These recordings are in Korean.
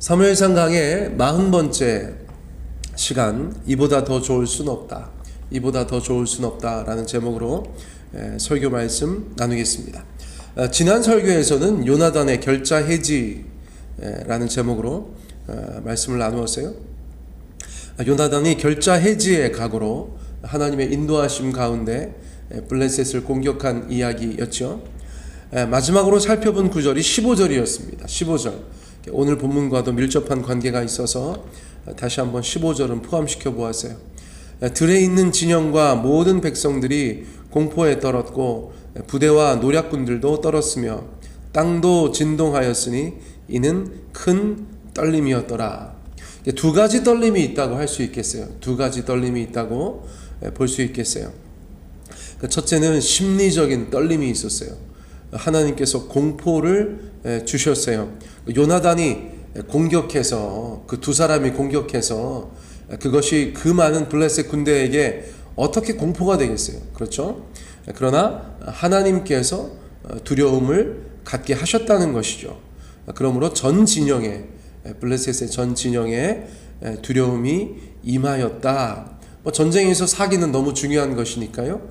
사무엘상 강의 40번째 시간, 이보다 더 좋을 순 없다, 이보다 더 좋을 순 없다 라는 제목으로 설교 말씀 나누겠습니다. 지난 설교에서는 요나단의 결자 해지라는 제목으로 말씀을 나누었어요. 요나단이 결자 해지의 각오로 하나님의 인도하심 가운데 블레셋을 공격한 이야기였죠. 마지막으로 살펴본 구절이 15절이었습니다. 15절. 오늘 본문과도 밀접한 관계가 있어서 다시 한번 15절은 포함시켜 보았어요. 들에 있는 진영과 모든 백성들이 공포에 떨었고 부대와 노략군들도 떨었으며 땅도 진동하였으니 이는 큰 떨림이었더라. 두 가지 떨림이 있다고 할 수 있겠어요. 두 가지 떨림이 있다고 볼 수 있겠어요. 첫째는 심리적인 떨림이 있었어요. 하나님께서 공포를 주셨어요. 요나단이 공격해서, 그 두 사람이 공격해서 그것이 그 많은 블레셋 군대에게 어떻게 공포가 되겠어요. 그렇죠? 그러나 하나님께서 두려움을 갖게 하셨다는 것이죠. 그러므로 전 진영에, 블레셋의 전 진영에 두려움이 임하였다. 전쟁에서 사기는 너무 중요한 것이니까요.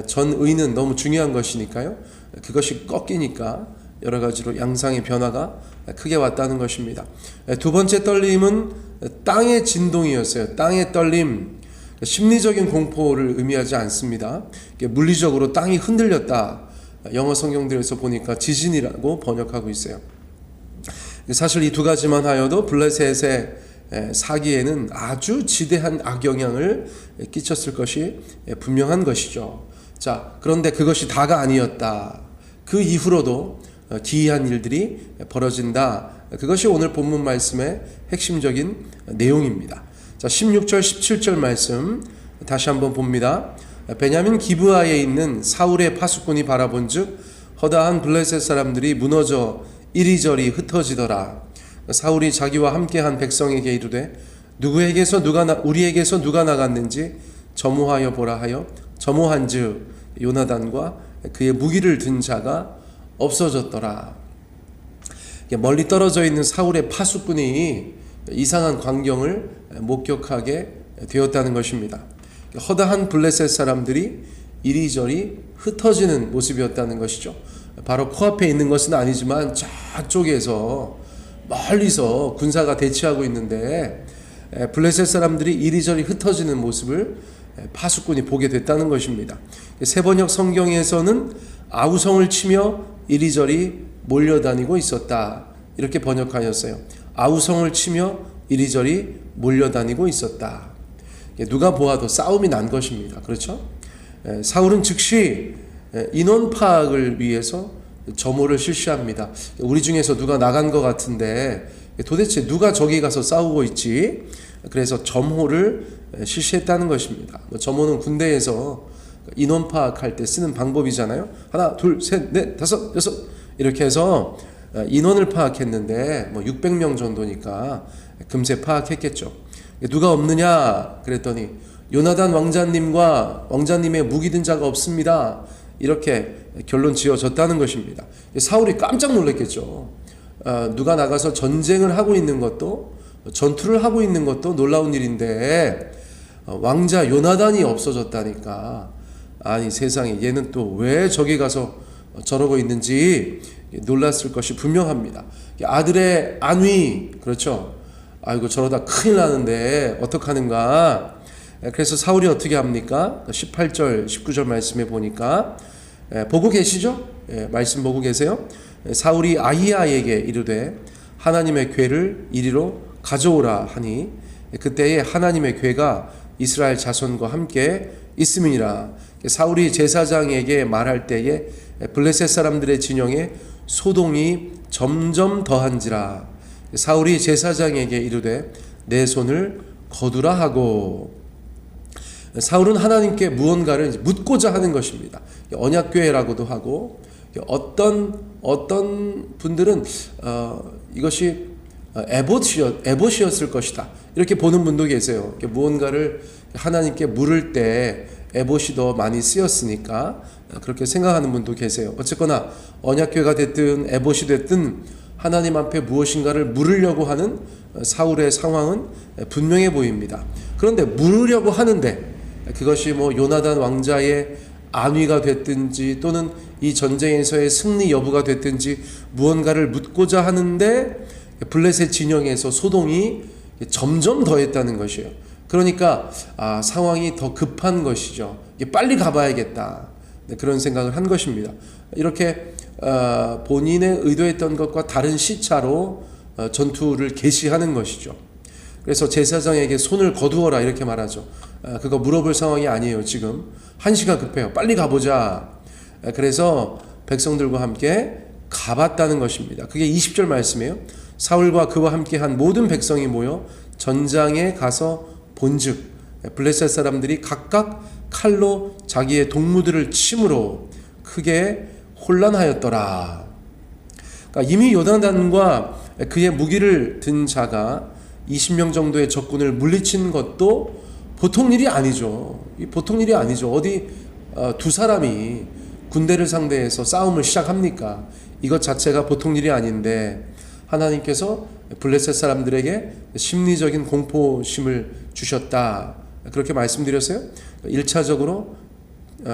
전의는 너무 중요한 것이니까요. 그것이 꺾이니까 여러 가지로 양상의 변화가 크게 왔다는 것입니다. 두 번째 떨림은 땅의 진동이었어요. 땅의 떨림, 심리적인 공포를 의미하지 않습니다. 물리적으로 땅이 흔들렸다. 영어 성경들에서 보니까 지진이라고 번역하고 있어요. 사실 이 두 가지만 하여도 블레셋의 사기에는 아주 지대한 악영향을 끼쳤을 것이 분명한 것이죠. 자, 그런데 그것이 다가 아니었다. 그 이후로도 기이한 일들이 벌어진다. 그것이 오늘 본문 말씀의 핵심적인 내용입니다. 자, 16절 17절 말씀 다시 한번 봅니다. 베냐민 기브아에 있는 사울의 파수꾼이 바라본즉 허다한 블레셋 사람들이 무너져 이리저리 흩어지더라. 사울이 자기와 함께한 백성에게 이르되 우리에게서 누가 나갔는지 점호하여 보라 하여 점호한즉 요나단과 그의 무기를 든 자가 없어졌더라. 멀리 떨어져 있는 사울의 파수꾼이 이상한 광경을 목격하게 되었다는 것입니다. 허다한 블레셋 사람들이 이리저리 흩어지는 모습이었다는 것이죠. 바로 코앞에 있는 것은 아니지만 저쪽에서 멀리서 군사가 대치하고 있는데 블레셋 사람들이 이리저리 흩어지는 모습을 파수꾼이 보게 됐다는 것입니다. 세번역 성경에서는 아우성을 치며 이리저리 몰려다니고 있었다, 이렇게 번역하였어요. 아우성을 치며 이리저리 몰려다니고 있었다. 누가 보아도 싸움이 난 것입니다. 그렇죠? 사울은 즉시 인원 파악을 위해서 점호를 실시합니다. 우리 중에서 누가 나간 것 같은데 도대체 누가 저기 가서 싸우고 있지? 그래서 점호를 실시했다는 것입니다. 점호는 군대에서 인원 파악할 때 쓰는 방법이잖아요. 하나, 둘, 셋, 넷, 다섯, 여섯 이렇게 해서 인원을 파악했는데 600명 정도니까 금세 파악했겠죠. 누가 없느냐 그랬더니 요나단 왕자님과 왕자님의 무기 든 자가 없습니다, 이렇게 결론 지어졌다는 것입니다. 사울이 깜짝 놀랐겠죠. 누가 나가서 전쟁을 하고 있는 것도, 전투를 하고 있는 것도 놀라운 일인데 왕자 요나단이 없어졌다니까, 아니 세상에 얘는 또 왜 저기 가서 저러고 있는지 놀랐을 것이 분명합니다. 아들의 안위, 그렇죠? 아이고 저러다 큰일 나는데 어떡하는가. 그래서 사울이 어떻게 합니까? 18절 19절 말씀에 보니까 보고 계시죠? 말씀 보고 계세요? 사울이 아히야에게 이르되 하나님의 궤를 이리로 가져오라 하니 그때에 하나님의 궤가 이스라엘 자손과 함께 있음이니라. 사울이 제사장에게 말할 때에 블레셋 사람들의 진영에 소동이 점점 더한지라. 사울이 제사장에게 이르되 내 손을 거두라 하고. 사울은 하나님께 무언가를 묻고자 하는 것입니다. 언약궤라고도 하고, 어떤 분들은 이것이 에봇이었을 것이다, 이렇게 보는 분도 계세요. 무언가를 하나님께 물을 때 에봇이 더 많이 쓰였으니까 그렇게 생각하는 분도 계세요. 어쨌거나 언약궤가 됐든 에봇이 됐든 하나님 앞에 무엇인가를 물으려고 하는 사울의 상황은 분명해 보입니다. 그런데 물으려고 하는데 그것이 뭐 요나단 왕자의 안위가 됐든지 또는 이 전쟁에서의 승리 여부가 됐든지 무언가를 묻고자 하는데 블레셋 진영에서 소동이 점점 더했다는 것이에요. 그러니까 상황이 더 급한 것이죠. 빨리 가봐야겠다. 그런 생각을 한 것입니다. 이렇게 본인의 의도했던 것과 다른 시차로 전투를 개시하는 것이죠. 그래서 제사장에게 손을 거두어라 이렇게 말하죠. 그거 물어볼 상황이 아니에요. 지금 한시가 급해요. 빨리 가보자. 그래서 백성들과 함께 가봤다는 것입니다. 그게 20절 말씀이에요. 사울과 그와 함께한 모든 백성이 모여 전장에 가서 본즉 블레셋 사람들이 각각 칼로 자기의 동무들을 침으로 크게 혼란하였더라. 그러니까 이미 요나단과 그의 무기를 든 자가 20명 정도의 적군을 물리친 것도 보통 일이 아니죠. 보통 일이 아니죠. 어디 두 사람이 군대를 상대해서 싸움을 시작합니까? 이것 자체가 보통 일이 아닌데 하나님께서 블레셋 사람들에게 심리적인 공포심을 주셨다. 그렇게 말씀드렸어요. 1차적으로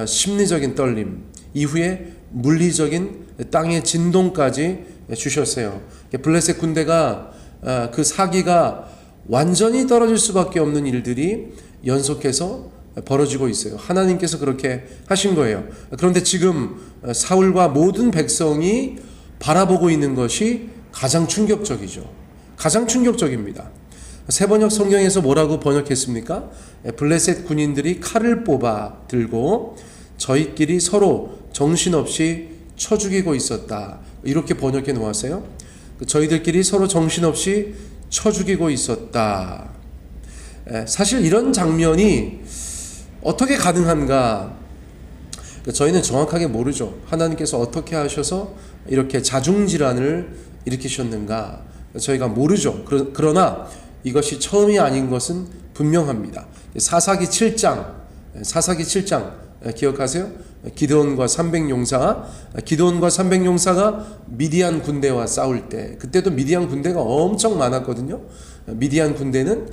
심리적인 떨림, 이후에 물리적인 땅의 진동까지 주셨어요. 블레셋 군대가 그 사기가 완전히 떨어질 수밖에 없는 일들이 연속해서 벌어지고 있어요. 하나님께서 그렇게 하신 거예요. 그런데 지금 사울과 모든 백성이 바라보고 있는 것이 가장 충격적이죠. 가장 충격적입니다. 세번역 성경에서 뭐라고 번역했습니까? 블레셋 군인들이 칼을 뽑아 들고 저희끼리 서로 정신없이 쳐 죽이고 있었다. 이렇게 번역해 놓았어요. 저희들끼리 서로 정신없이 쳐 죽이고 있었다. 사실 이런 장면이 어떻게 가능한가? 저희는 정확하게 모르죠. 하나님께서 어떻게 하셔서 이렇게 자중질환을 일으키셨는가? 저희가 모르죠. 그러나 이것이 처음이 아닌 것은 분명합니다. 사사기 7장 기억하세요? 기드온과 300용사가 미디안 군대와 싸울 때, 그때도 미디안 군대가 엄청 많았거든요. 미디안 군대는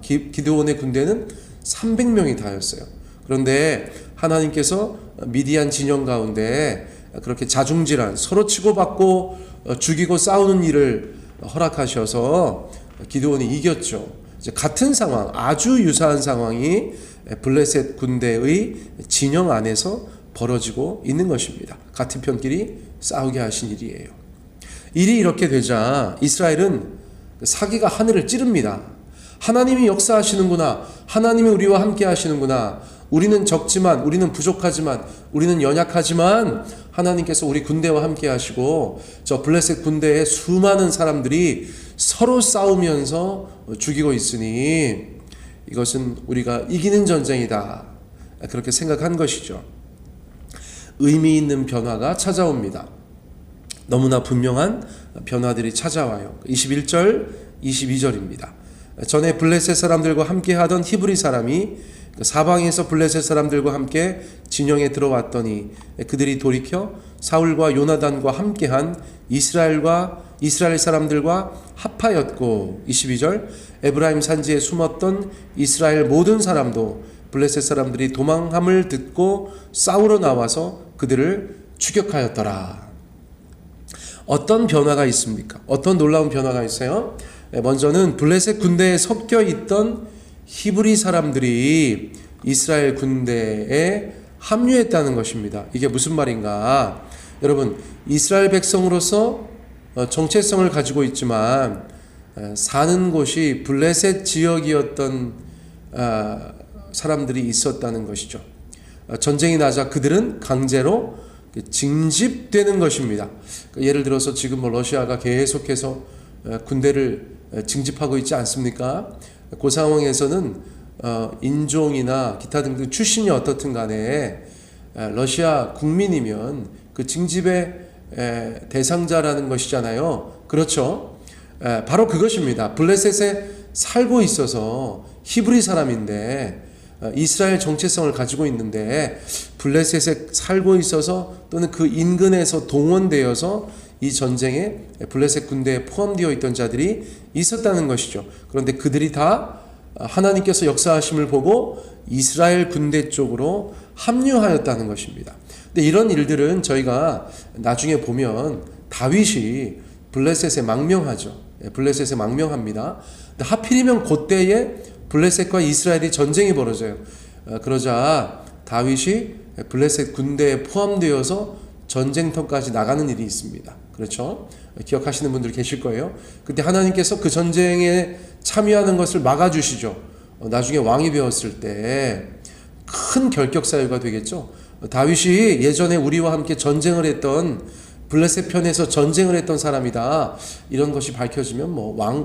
기드온의 군대는 300명이 다였어요. 그런데 하나님께서 미디안 진영 가운데 그렇게 자중질환, 서로 치고받고 죽이고 싸우는 일을 허락하셔서 기드온이 이겼죠. 같은 상황, 아주 유사한 상황이 블레셋 군대의 진영 안에서 벌어지고 있는 것입니다. 같은 편끼리 싸우게 하신 일이에요. 일이 이렇게 되자 이스라엘은 사기가 하늘을 찌릅니다. 하나님이 역사하시는구나. 하나님이 우리와 함께 하시는구나. 우리는 적지만, 우리는 부족하지만, 우리는 연약하지만 하나님께서 우리 군대와 함께 하시고 저 블레셋 군대의 수많은 사람들이 서로 싸우면서 죽이고 있으니 이것은 우리가 이기는 전쟁이다. 그렇게 생각한 것이죠. 의미 있는 변화가 찾아옵니다. 너무나 분명한 변화들이 찾아와요. 21절, 22절입니다. 전에 블레셋 사람들과 함께 하던 히브리 사람이 사방에서 블레셋 사람들과 함께 진영에 들어왔더니 그들이 돌이켜 사울과 요나단과 함께한 이스라엘 사람들과 합하였고 22절 에브라임 산지에 숨었던 이스라엘 모든 사람도 블레셋 사람들이 도망함을 듣고 싸우러 나와서 그들을 추격하였더라. 어떤 변화가 있습니까? 어떤 놀라운 변화가 있어요? 먼저는 블레셋 군대에 섞여 있던 히브리 사람들이 이스라엘 군대에 합류했다는 것입니다. 이게 무슨 말인가? 여러분, 이스라엘 백성으로서 정체성을 가지고 있지만 사는 곳이 블레셋 지역이었던 사람들이 있었다는 것이죠. 전쟁이 나자 그들은 강제로 징집되는 것입니다. 예를 들어서 지금 러시아가 계속해서 군대를 징집하고 있지 않습니까? 그 상황에서는 인종이나 기타 등등 출신이 어떻든 간에 러시아 국민이면 그 징집의 대상자라는 것이잖아요. 그렇죠? 바로 그것입니다. 블레셋에 살고 있어서 히브리 사람인데 이스라엘 정체성을 가지고 있는데 블레셋에 살고 있어서 또는 그 인근에서 동원되어서 이 전쟁에 블레셋 군대에 포함되어 있던 자들이 있었다는 것이죠. 그런데 그들이 다 하나님께서 역사하심을 보고 이스라엘 군대 쪽으로 합류하였다는 것입니다. 근데 이런 일들은 저희가 나중에 보면 다윗이 블레셋에 망명하죠. 블레셋에 망명합니다. 근데 하필이면 그때에 블레셋과 이스라엘이 전쟁이 벌어져요. 그러자 다윗이 블레셋 군대에 포함되어서 전쟁터까지 나가는 일이 있습니다. 그렇죠? 기억하시는 분들 계실 거예요. 근데 하나님께서 그 전쟁에 참여하는 것을 막아주시죠. 나중에 왕이 되었을 때 큰 결격사유가 되겠죠. 다윗이 예전에 우리와 함께 전쟁을 했던 블레셋 편에서 전쟁을 했던 사람이다, 이런 것이 밝혀지면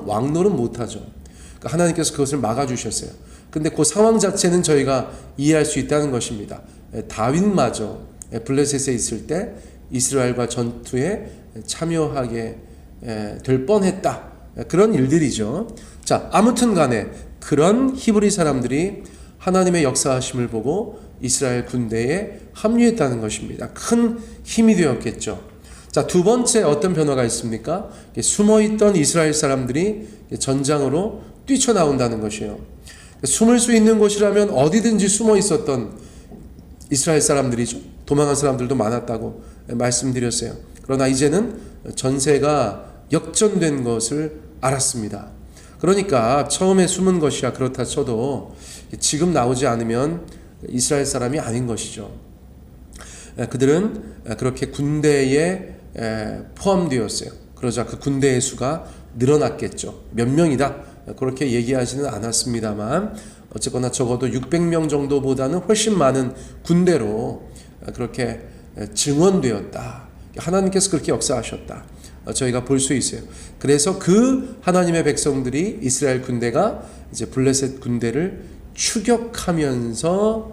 왕노는 못하죠. 그러니까 하나님께서 그것을 막아주셨어요. 근데 그 상황 자체는 저희가 이해할 수 있다는 것입니다. 다윗마저 블레셋에 있을 때 이스라엘과 전투에 참여하게 될 뻔했다, 그런 일들이죠. 자, 아무튼 간에 그런 히브리 사람들이 하나님의 역사하심을 보고 이스라엘 군대에 합류했다는 것입니다. 큰 힘이 되었겠죠. 자, 두 번째 어떤 변화가 있습니까? 숨어있던 이스라엘 사람들이 전장으로 뛰쳐나온다는 것이에요. 숨을 수 있는 곳이라면 어디든지 숨어 있었던 이스라엘 사람들이죠. 도망한 사람들도 많았다고 말씀드렸어요. 그러나 이제는 전세가 역전된 것을 알았습니다. 그러니까 처음에 숨은 것이야 그렇다 쳐도 지금 나오지 않으면 이스라엘 사람이 아닌 것이죠. 그들은 그렇게 군대에 포함되었어요. 그러자 그 군대의 수가 늘어났겠죠. 몇 명이다 그렇게 얘기하지는 않았습니다만 어쨌거나 적어도 600명 정도보다는 훨씬 많은 군대로 그렇게 증언되었다. 하나님께서 그렇게 역사하셨다, 저희가 볼 수 있어요. 그래서 그 하나님의 백성들이, 이스라엘 군대가 이제 블레셋 군대를 추격하면서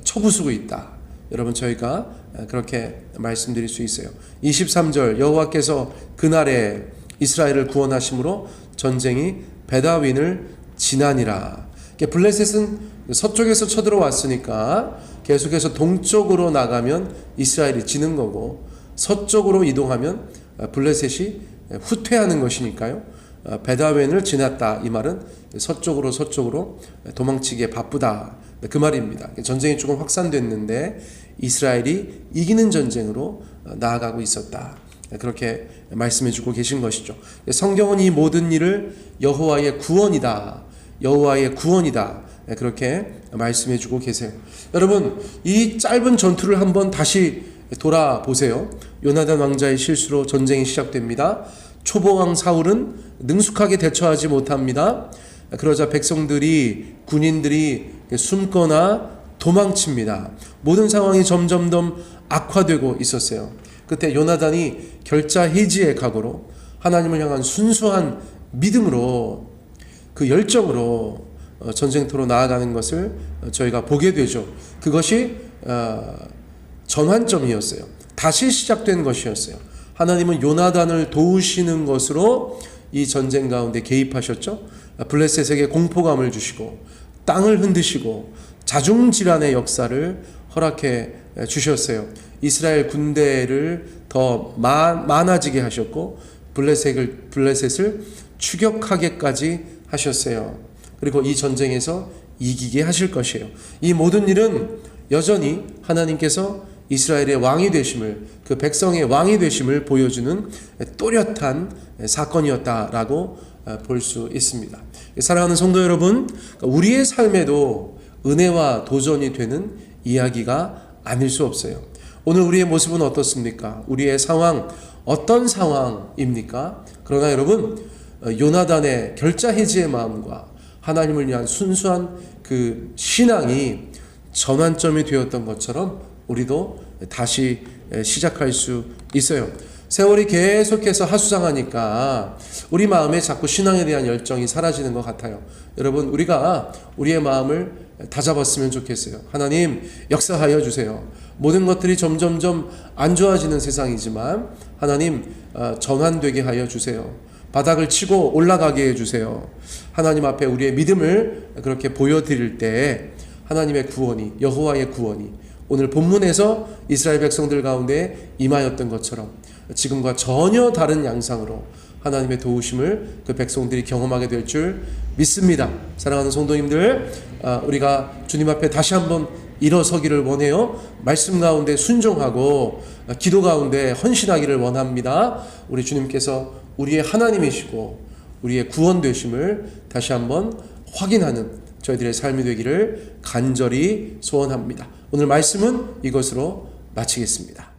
쳐부수고 있다. 여러분, 저희가 그렇게 말씀드릴 수 있어요. 23절, 여호와께서 그날에 이스라엘을 구원하심으로 전쟁이 베다윈을 지나니라. 블레셋은 서쪽에서 쳐들어왔으니까 계속해서 동쪽으로 나가면 이스라엘이 지는 거고, 서쪽으로 이동하면 블레셋이 후퇴하는 것이니까요. 베다웬을 지났다, 이 말은 서쪽으로 도망치기에 바쁘다, 그 말입니다. 전쟁이 조금 확산됐는데 이스라엘이 이기는 전쟁으로 나아가고 있었다, 그렇게 말씀해 주고 계신 것이죠. 성경은 이 모든 일을 여호와의 구원이다, 그렇게 말씀해 주고 계세요. 여러분, 이 짧은 전투를 한번 다시 돌아보세요. 요나단 왕자의 실수로 전쟁이 시작됩니다. 초보왕 사울은 능숙하게 대처하지 못합니다. 그러자 백성들이, 군인들이 숨거나 도망칩니다. 모든 상황이 점점 더 악화되고 있었어요. 그때 요나단이 결자해지의 각오로 하나님을 향한 순수한 믿음으로, 그 열정으로 전쟁터로 나아가는 것을 저희가 보게 되죠. 그것이 전환점이었어요. 다시 시작된 것이었어요. 하나님은 요나단을 도우시는 것으로 이 전쟁 가운데 개입하셨죠. 블레셋에게 공포감을 주시고 땅을 흔드시고 자중질환의 역사를 허락해 주셨어요. 이스라엘 군대를 더 많아지게 하셨고 블레셋을 추격하게까지 하셨어요. 그리고 이 전쟁에서 이기게 하실 것이에요. 이 모든 일은 여전히 하나님께서 이스라엘의 왕이 되심을, 그 백성의 왕이 되심을 보여주는 또렷한 사건이었다라고 볼 수 있습니다. 사랑하는 성도 여러분, 우리의 삶에도 은혜와 도전이 되는 이야기가 아닐 수 없어요. 오늘 우리의 모습은 어떻습니까? 우리의 상황, 어떤 상황입니까? 그러나 여러분, 요나단의 결자해지의 마음과 하나님을 위한 순수한 그 신앙이 전환점이 되었던 것처럼 우리도 다시 시작할 수 있어요. 세월이 계속해서 하수상하니까 우리 마음에 자꾸 신앙에 대한 열정이 사라지는 것 같아요. 여러분, 우리가 우리의 마음을 다잡았으면 좋겠어요. 하나님, 역사하여 주세요. 모든 것들이 점점점 안 좋아지는 세상이지만 하나님, 전환되게 하여 주세요. 바닥을 치고 올라가게 해주세요. 하나님 앞에 우리의 믿음을 그렇게 보여드릴 때 하나님의 구원이, 여호와의 구원이 오늘 본문에서 이스라엘 백성들 가운데 임하였던 것처럼 지금과 전혀 다른 양상으로 하나님의 도우심을 그 백성들이 경험하게 될 줄 믿습니다. 사랑하는 성도님들, 우리가 주님 앞에 다시 한번 일어서기를 원해요. 말씀 가운데 순종하고 기도 가운데 헌신하기를 원합니다. 우리 주님께서 우리의 하나님이시고 우리의 구원 되심을 다시 한번 확인하는 저희들의 삶이 되기를 간절히 소원합니다. 오늘 말씀은 이것으로 마치겠습니다.